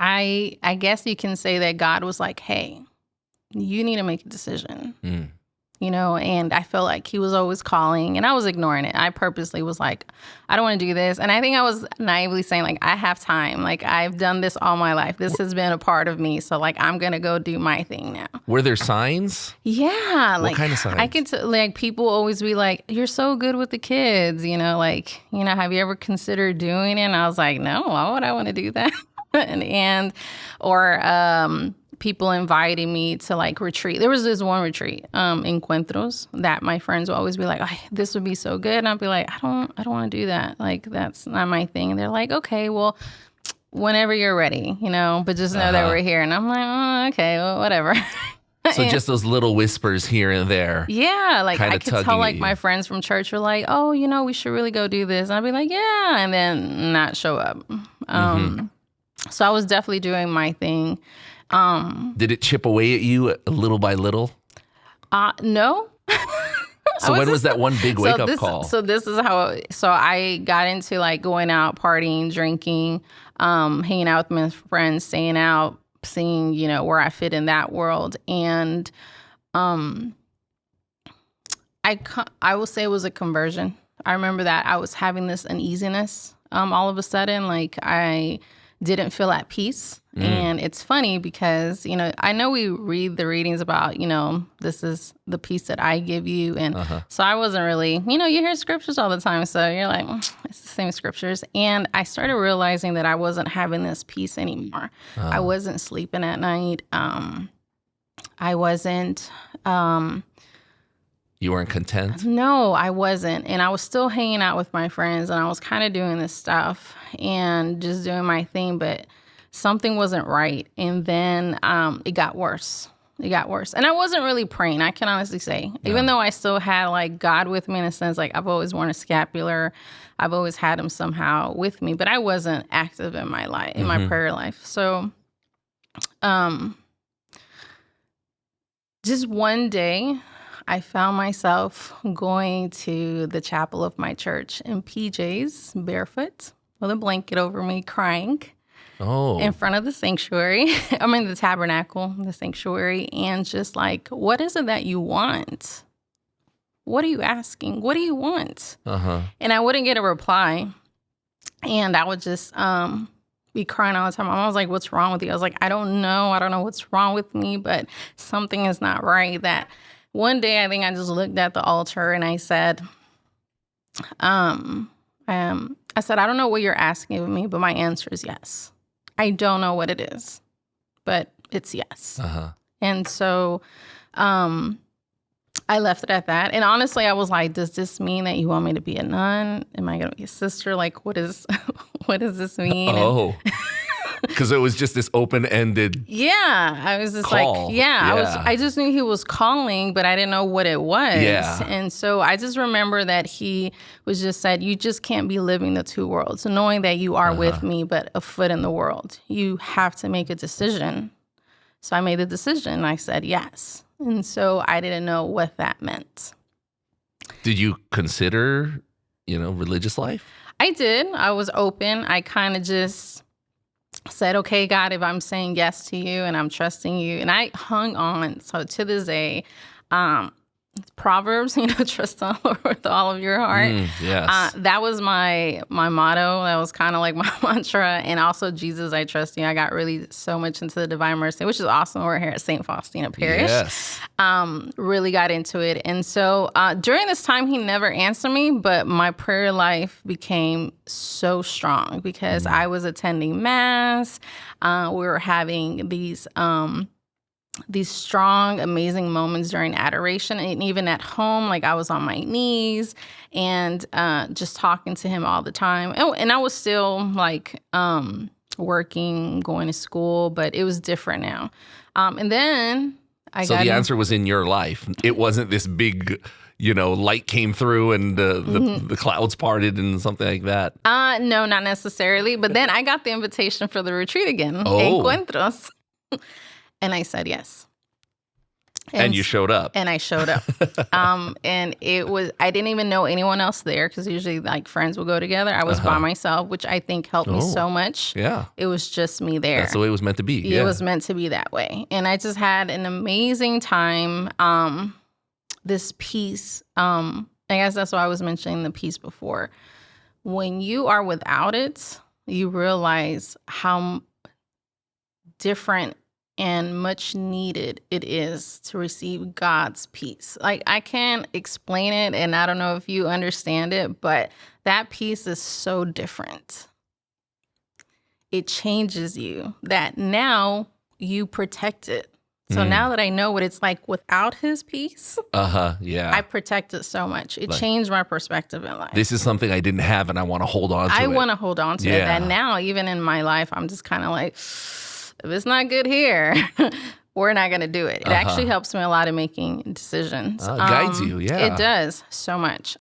I guess you can say that God was like, hey, you need to make a decision. And I felt like he was always calling and I was ignoring it. I purposely was like, I don't want to do this. And I think I was naively saying like, I have time. Like I've done this all my life. This has been a part of me. So like, I'm going to go do my thing now. Were there signs? Yeah. What kind of signs? I could like people always be like, you're so good with the kids, have you ever considered doing it? And I was like, no, why would I want to do that? or people inviting me to like retreat. There was this one retreat, encuentros, that my friends would always be like, oh, this would be so good. And I'd be like, I don't want to do that. Like, that's not my thing. And they're like, okay, well, whenever you're ready, but just know that we're here. And I'm like, oh, okay, well, whatever. So just those little whispers here and there. Yeah, like I could tell like my friends from church were like, oh, we should really go do this. And I'd be like, yeah, and then not show up. So I was definitely doing my thing. Did it chip away at you little by little? No. So when was that one big wake up call? So this is how. So I got into like going out, partying, drinking, hanging out with my friends, staying out, seeing where I fit in that world, and I will say it was a conversion. I remember that I was having this uneasiness all of a sudden, like I didn't feel at peace. And it's funny because, I know we read the readings about, this is the peace that I give you. And so I wasn't really, you hear scriptures all the time. So you're like, it's the same scriptures. And I started realizing that I wasn't having this peace anymore. I wasn't sleeping at night. I wasn't... You weren't content? No, I wasn't. And I was still hanging out with my friends and I was kind of doing this stuff and just doing my thing, but something wasn't right. And then it got worse. And I wasn't really praying, I can honestly say. Yeah. Even though I still had like God with me in a sense, like I've always worn a scapular. I've always had him somehow with me, but I wasn't active in my life, in my prayer life. So just one day, I found myself going to the chapel of my church in PJs, barefoot, with a blanket over me, crying in front of the sanctuary. I mean, the tabernacle, the sanctuary, and just like, what is it that you want? What are you asking? What do you want? And I wouldn't get a reply. And I would just be crying all the time. I was like, what's wrong with you? I was like, I don't know. I don't know what's wrong with me, but something is not right. That one day, I think I just looked at the altar and I said, I don't know what you're asking of me, but my answer is yes. I don't know what it is, but it's yes. And so I left it at that. And honestly, I was like, does this mean that you want me to be a nun? Am I going to be a sister? Like, what does this mean? Because it was just this open-ended Yeah. I was just call. like, I just knew he was calling, but I didn't know what it was. Yeah. And so I just remember that he was just said, you just can't be living the two worlds. So knowing that you are with me, but a foot in the world, you have to make a decision. So I made the decision. I said yes. And so I didn't know what that meant. Did you consider, religious life? I did. I was open. I kind of just said, okay, God, if I'm saying yes to you and I'm trusting you. And I hung on. So to this day, Proverbs, trust the Lord with all of your heart. Yes. That was my motto. That was kind of like my mantra. And also, Jesus, I trust you. I got really so much into the Divine Mercy, which is awesome. We're here at St. Faustina Parish. Yes. Really got into it. And so during this time, he never answered me, but my prayer life became so strong because I was attending Mass. We were having these strong, amazing moments during adoration. And even at home, like I was on my knees and just talking to him all the time. And I was still like working, going to school, but it was different now. And then So the answer was in your life. It wasn't this big, light came through and the clouds parted and something like that. No, not necessarily. But then I got the invitation for the retreat again. Encuentros. And I said yes. And you showed up. And I showed up. And I didn't even know anyone else there because usually like friends will go together. I was by myself, which I think helped me so much. Yeah. It was just me there. That's the way it was meant to be. It was meant to be that way. And I just had an amazing time. This peace, I guess that's why I was mentioning the peace before. When you are without it, you realize how different and much needed it is to receive God's peace. Like, I can't explain it, and I don't know if you understand it, but that peace is so different. It changes you, that now you protect it. So now that I know what it's like without his peace, I protect it so much. It changed my perspective in life. This is something I didn't have, and I want to hold on to it. I want to hold on to it. And now, even in my life, I'm just kind of like, if it's not good here, we're not going to do it. It actually helps me a lot in making decisions. Guides you, yeah. It does so much.